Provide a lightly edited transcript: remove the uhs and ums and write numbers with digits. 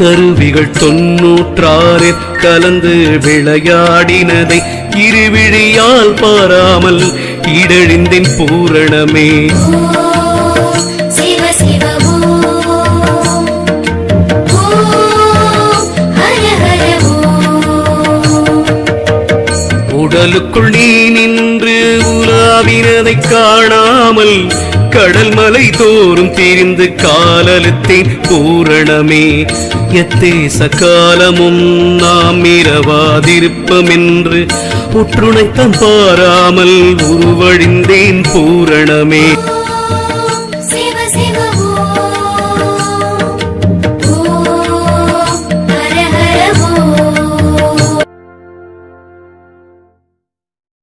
கருவிகள் 96 கலந்து விளையாடினதை இருவிழியால் பாராமல் இடழிந்தேன் பூரணமே. உடலுக்குள் நீ நின்று உலாவினதை காணாமல் கடல் மலை தோறும் திரிந்து காலலுத்தேன் பூரணமே. எத்தேச காலமும் நாம் இரவாதிருப்பம் என்று உற்றுணைத்தம் பாராமல் உருவழிந்தேன் பூரணமே.